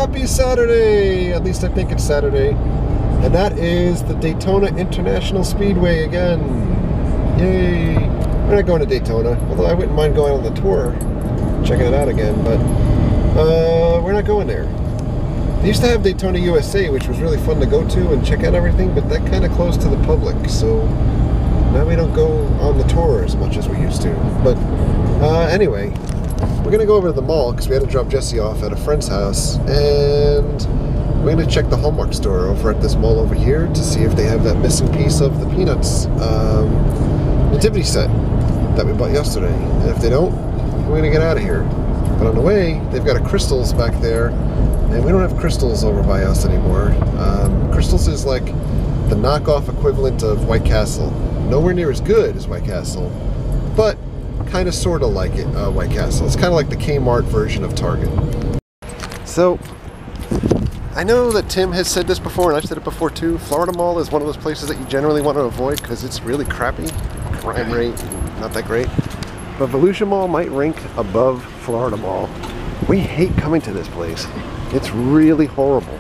Happy Saturday! At least I think it's Saturday. And that is the Daytona International Speedway again. Yay! We're not going to Daytona, although I wouldn't mind going on the tour, checking it out again, but we're not going there. They used to have Daytona USA, which was really fun to go to and check out everything, but that kind of closed to the public, so now we don't go on the tour as much as we used to. But anyway, we're going to go over to the mall because we had to drop Jesse off at a friend's house, and we're going to check the Hallmark store over at this mall over here to see if they have that missing piece of the Peanuts nativity set that we bought yesterday. And if they don't, we're going to get out of here. But on the way, they've got a Crystals back there, and we don't have Crystals over by us anymore. Crystals is like the knockoff equivalent of White Castle. Nowhere near as good as White Castle, but kind of sort of like it, White Castle. It's kind of like the Kmart version of Target. So, I know that Tim has said this before, and I've said it before too. Florida Mall is one of those places that you generally want to avoid because it's really crappy. Crime rate, not that great. But Volusia Mall might rank above Florida Mall. We hate coming to this place. It's really horrible.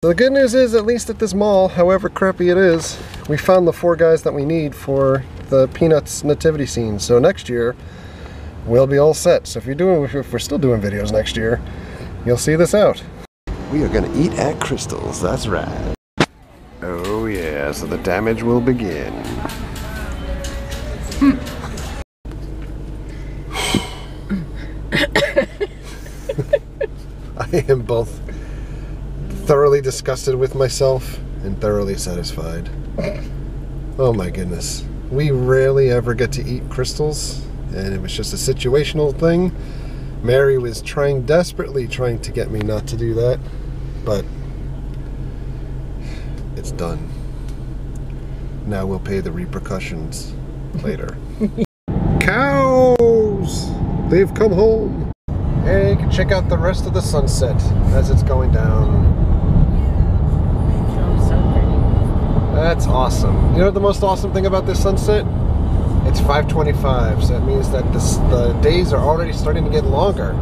The good news is, at least at this mall, however crappy it is, we found the 4 guys that we need for the Peanuts nativity scene. So next year, we'll be all set. So if we're still doing videos next year, you'll see this out. We are gonna eat at Crystals, that's right. Oh yeah, so the damage will begin. I am both thoroughly disgusted with myself and thoroughly satisfied. Oh my goodness. We rarely ever get to eat Crystals, and it was just a situational thing. Mary was desperately trying to get me not to do that, but it's done. Now we'll pay the repercussions later. Cows! They've come home. Hey, you can check out the rest of the sunset as it's going down. Oh, so pretty. That's awesome. You know what the most awesome thing about this sunset? It's 5:25, so that means that the days are already starting to get longer.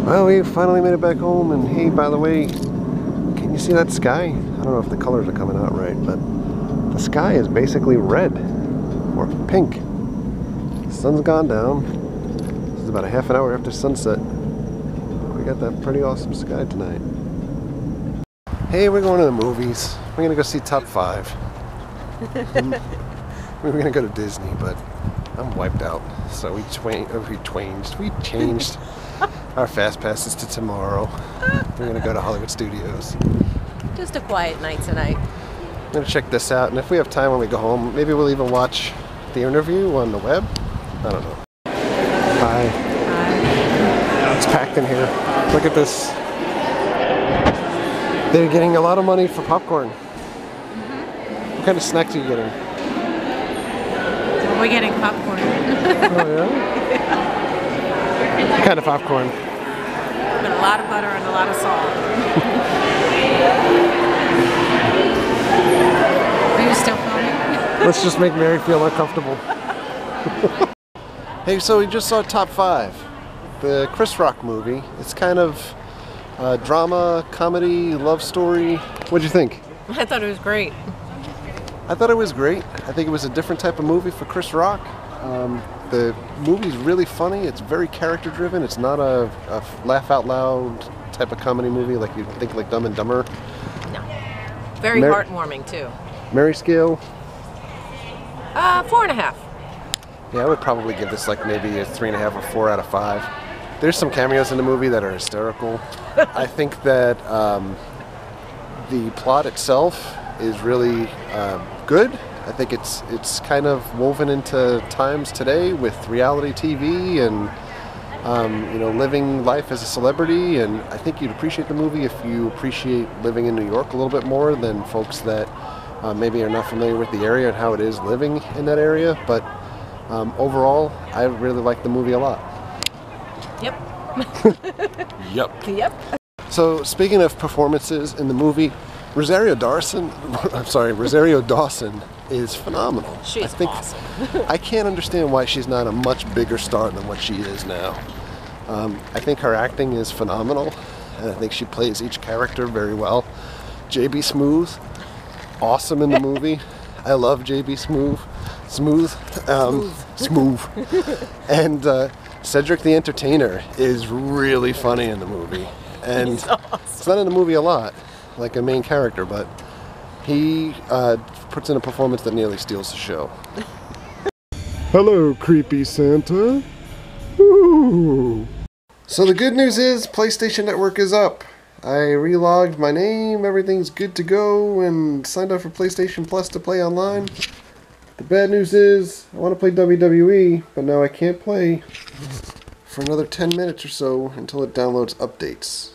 Well, we finally made it back home, and hey, by the way, can you see that sky? I don't know if the colors are coming out right, but the sky is basically red or pink. The sun's gone down. This is about a half an hour after sunset. We got that pretty awesome sky tonight. Hey, we're going to the movies. We're gonna go see Top 5. We were gonna go to Disney, but I'm wiped out. So we changed our fast passes to tomorrow. We're gonna go to Hollywood Studios. Just a quiet night tonight. I'm gonna check this out, and if we have time when we go home, maybe we'll even watch the interview on the web. I don't know. Hi. Hi. It's packed in here. Look at this. They're getting a lot of money for popcorn. What kind of snacks are you getting? We're getting popcorn. Oh yeah? What kind of popcorn? With a lot of butter and a lot of salt. Are you still filming? Let's just make Mary feel uncomfortable. Hey, so we just saw Top 5, the Chris Rock movie. It's kind of drama, comedy, love story. What'd you think? I thought it was great. I thought it was great. I think it was a different type of movie for Chris Rock. The movie's really funny. It's very character driven. It's not a laugh out loud type of comedy movie like you'd think, like Dumb and Dumber. No. Very heartwarming too. Mary scale? 4.5. Yeah, I would probably give this like maybe a 3.5 or 4 out of 5. There's some cameos in the movie that are hysterical. I think that the plot itself is really good. I think it's kind of woven into times today with reality TV and you know, living life as a celebrity. And I think you'd appreciate the movie if you appreciate living in New York a little bit more than folks that maybe are not familiar with the area and how it is living in that area. But overall, I really like the movie a lot. Yep. Yep. Yep. So speaking of performances in the movie, Rosario Dawson is phenomenal. She's awesome. I can't understand why she's not a much bigger star than what she is now. I think her acting is phenomenal. and I think she plays each character very well. JB Smoove, awesome in the movie. I love JB Smoove. Smoove. And Cedric the Entertainer is really funny in the movie. And He's awesome. it's not in the movie a lot, like a main character, but he puts in a performance that nearly steals the show. Hello, creepy Santa. Ooh. So the good news is PlayStation Network is up. I relogged my name, everything's good to go, and signed up for PlayStation Plus to play online. The bad news is I want to play WWE, but now I can't play for another 10 minutes or so until it downloads updates.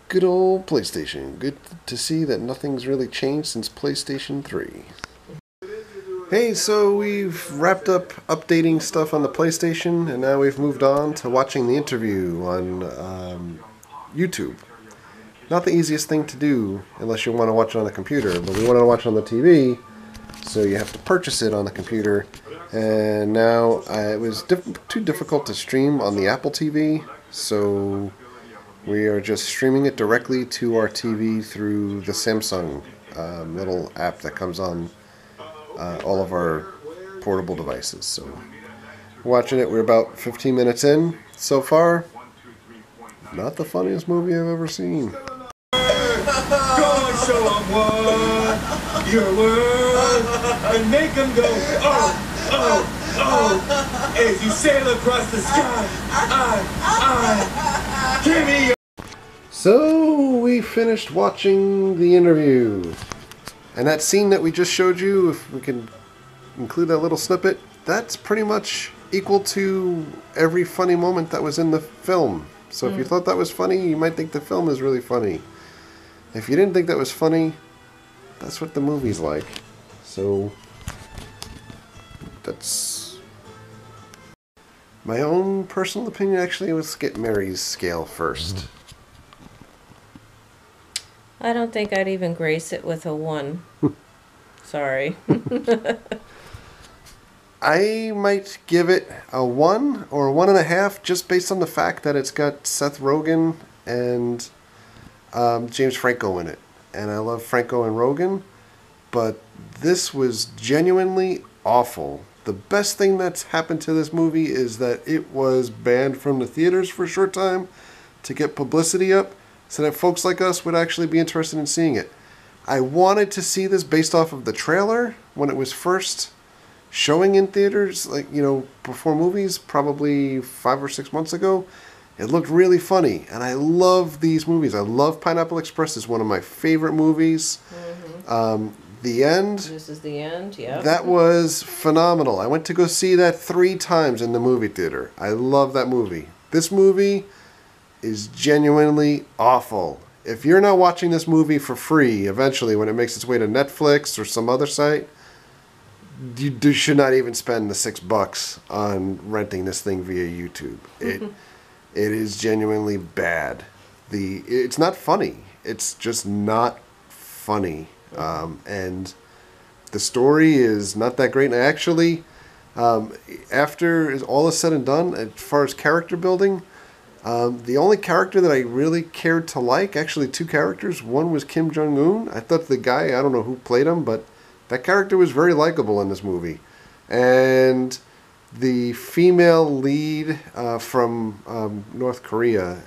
Good old PlayStation. Good to see that nothing's really changed since PlayStation 3. Hey, so we've wrapped up updating stuff on the PlayStation, and now we've moved on to watching the interview on YouTube. Not the easiest thing to do unless you want to watch it on the computer, but we want to watch it on the TV, so you have to purchase it on the computer. And now it was too difficult to stream on the Apple TV, so we are just streaming it directly to our TV through the Samsung little app that comes on all of our portable devices. So watching it, we're about 15 minutes in so far. Not the funniest movie I've ever seen. Go and show them what you're worth and make them go, oh, oh, oh, as you sail across the sky. Give me your... So we finished watching the interview. And that scene that we just showed you, if we can include that little snippet, that's pretty much equal to every funny moment that was in the film. So if you thought that was funny, you might think the film is really funny. If you didn't think that was funny, that's what the movie's like. So that's my own personal opinion. Actually, let's get Mary's scale first. I don't think I'd even grace it with a 1. Sorry. I might give it a 1 or a 1.5 just based on the fact that it's got Seth Rogen and James Franco in it. And I love Franco and Rogen, but this was genuinely awful. The best thing that's happened to this movie is that it was banned from the theaters for a short time to get publicity up, so that folks like us would actually be interested in seeing it. I wanted to see this based off of the trailer when it was first showing in theaters, like, you know, before movies, probably 5 or 6 months ago. It looked really funny, and I love these movies. I love Pineapple Express. It's one of my favorite movies. The End. This is the end, yeah. That was phenomenal. I went to go see that 3 times in the movie theater. I love that movie. This movie is genuinely awful. If you're not watching this movie for free, eventually when it makes its way to Netflix or some other site, you should not even spend the $6 on renting this thing via YouTube. It is genuinely bad. It's not funny. It's just not funny. And the story is not that great. And actually, after all is said and done, as far as character building, the only character that I really cared to like, actually 2 characters. One was Kim Jong-un. I thought the guy, I don't know who played him, but that character was very likable in this movie. And the female lead from North Korea,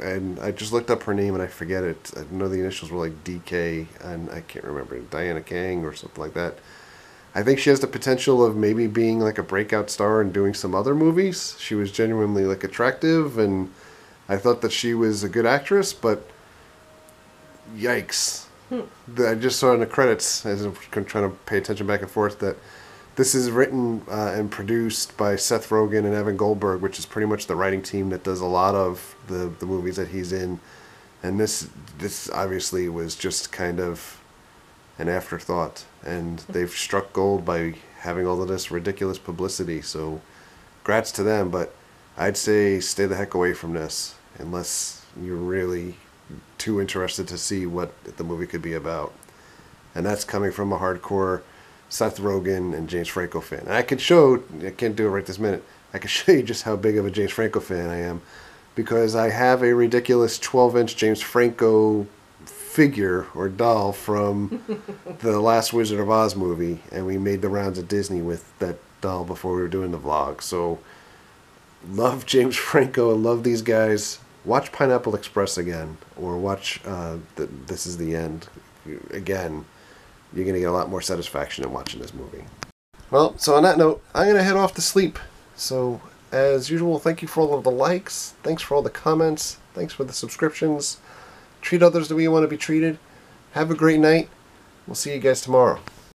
and I just looked up her name and I forget it. I know the initials were like DK, and I can't remember, Diana Kang or something like that. I think she has the potential of maybe being like a breakout star and doing some other movies. She was genuinely like attractive, and I thought that she was a good actress, but yikes. I just saw in the credits, as I'm trying to pay attention back and forth, that this is written and produced by Seth Rogen and Evan Goldberg, which is pretty much the writing team that does a lot of the movies that he's in. And this obviously was just kind of an afterthought, and they've struck gold by having all of this ridiculous publicity, so grats to them. But I'd say stay the heck away from this unless you're really too interested to see what the movie could be about. And that's coming from a hardcore Seth Rogen and James Franco fan. And I can't do it right this minute, I can show you just how big of a James Franco fan I am. because I have a ridiculous 12-inch James Franco figure or doll from the last Wizard of Oz movie, and we made the rounds at Disney with that doll before we were doing the vlog. So love James Franco and love these guys. Watch Pineapple Express again, or watch This Is the End again. You're going to get a lot more satisfaction in watching this movie. Well, so on that note, I'm going to head off to sleep. So as usual, thank you for all of the likes, thanks for all the comments, thanks for the subscriptions. Treat others the way you want to be treated. Have a great night. We'll see you guys tomorrow.